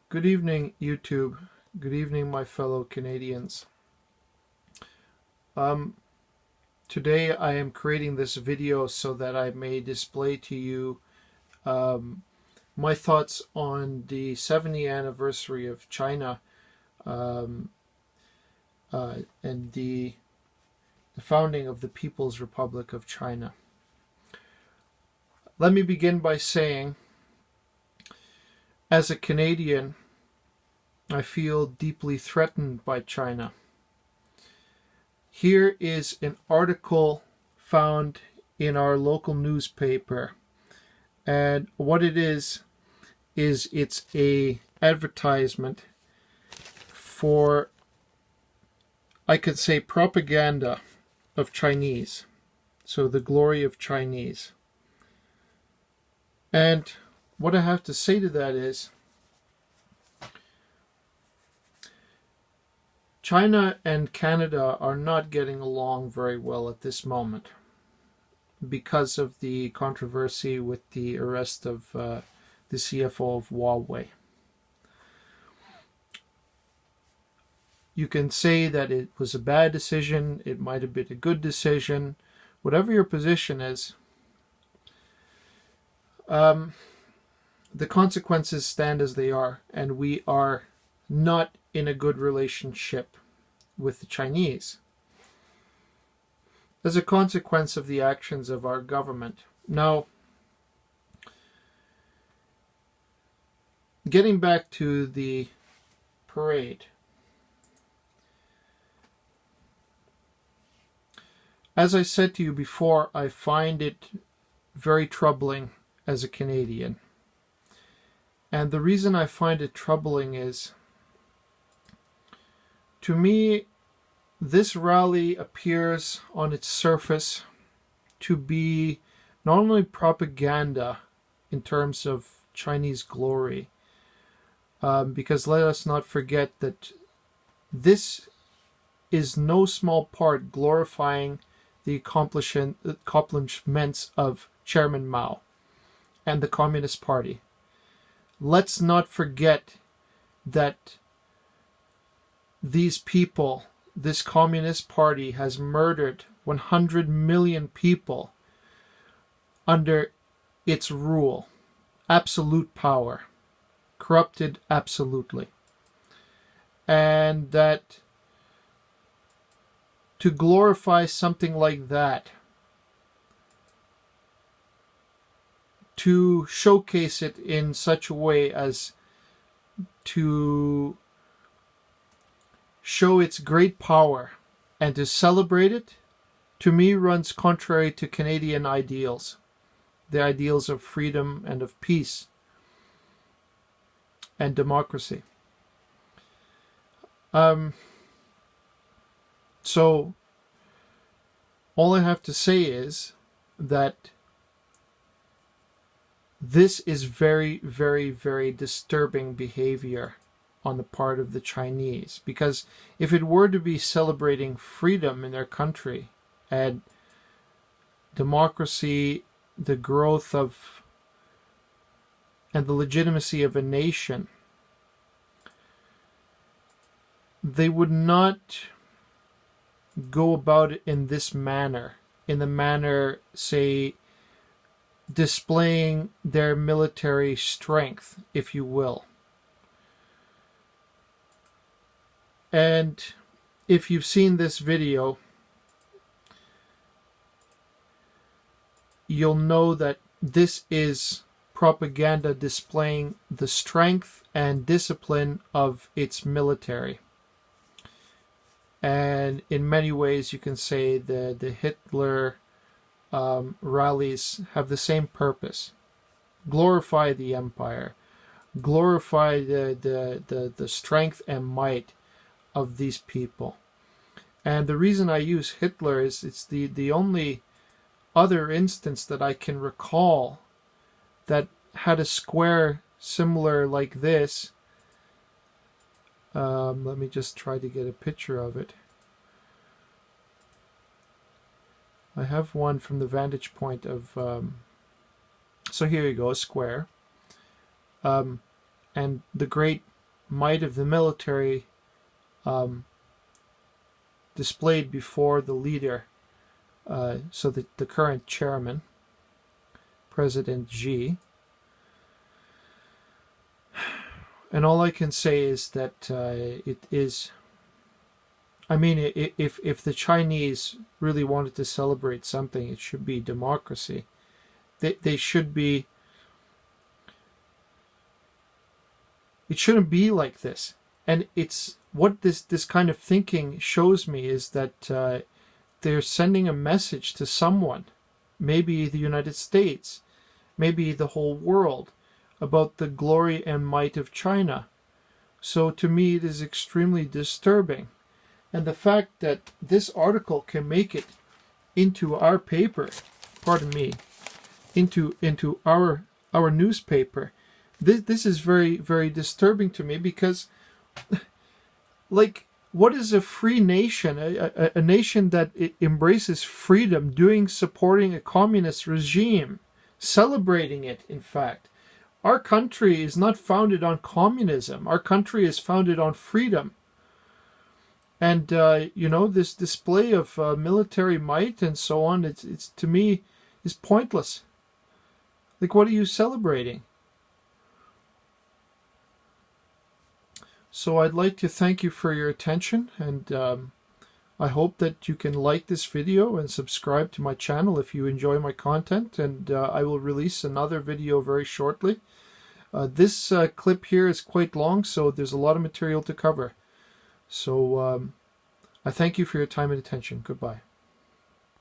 Good evening, YouTube. Good evening, my fellow Canadians. Today I am creating this video so that I may display to you my thoughts on the 70th anniversary of China and the founding of the People's Republic of China. Let me begin by saying, as a Canadian, I feel deeply threatened by China. Here is an article found in our local newspaper, and what it is it's a advertisement for, I could say, propaganda of Chinese. So the glory of Chinese. And what I have to say to that is, China and Canada are not getting along very well at this moment because of the controversy with the arrest of the CFO of Huawei. You can say that it was a bad decision, it might have been a good decision, whatever your position is. The consequences stand as they are, and we are not in a good relationship with the Chinese as a consequence of the actions of our government. Now, getting back to the parade, as I said to you before, I find it very troubling as a Canadian. And the reason I find it troubling is, to me, this rally appears on its surface to be not only propaganda in terms of Chinese glory, because let us not forget that this is no small part glorifying the accomplishments of Chairman Mao and the Communist Party. Let's not forget that these people, this Communist Party, has murdered 100 million people under its rule. Absolute power. Corrupted absolutely. And that to glorify something like that, to showcase it in such a way as to show its great power and to celebrate it, to me runs contrary to Canadian ideals, the ideals of freedom and of peace and democracy. So all I have to say is that this is very, very, very disturbing behavior on the part of the Chinese. Because if it were to be celebrating freedom in their country and democracy, the growth of and the legitimacy of a nation, they would not go about it in this manner, in the manner, say, displaying their military strength, if you will. And if you've seen this video, you'll know that this is propaganda displaying the strength and discipline of its military. And in many ways, you can say the Hitler rallies have the same purpose: glorify the empire, glorify the strength and might of these people. And the reason I use Hitler is it's the only other instance that I can recall that had a square similar like this. Let me just try to get a picture of it. I have one from the vantage point of so here you go, a square. And the great might of the military displayed before the leader, so that the current chairman, President Xi. And all I can say is that it is, I mean, if the Chinese really wanted to celebrate something, it should be democracy. They should be, it shouldn't be like this. And it's what this kind of thinking shows me is that they're sending a message to someone, maybe the United States, maybe the whole world, about the glory and might of China. So to me it is extremely disturbing. And the fact that this article can make it into our paper, pardon me, into our newspaper, this is very, very disturbing to me, because like, what is a free nation, a nation that embraces freedom, supporting a communist regime, celebrating it? In fact, our country is not founded on communism. Our country is founded on freedom. And this display of military might and so on, it's to me is pointless. Like, what are you celebrating? So I'd like to thank you for your attention, and I hope that you can like this video and subscribe to my channel if you enjoy my content, and I will release another video very shortly. This clip here is quite long, so there's a lot of material to cover. So I thank you for your time and attention. Goodbye.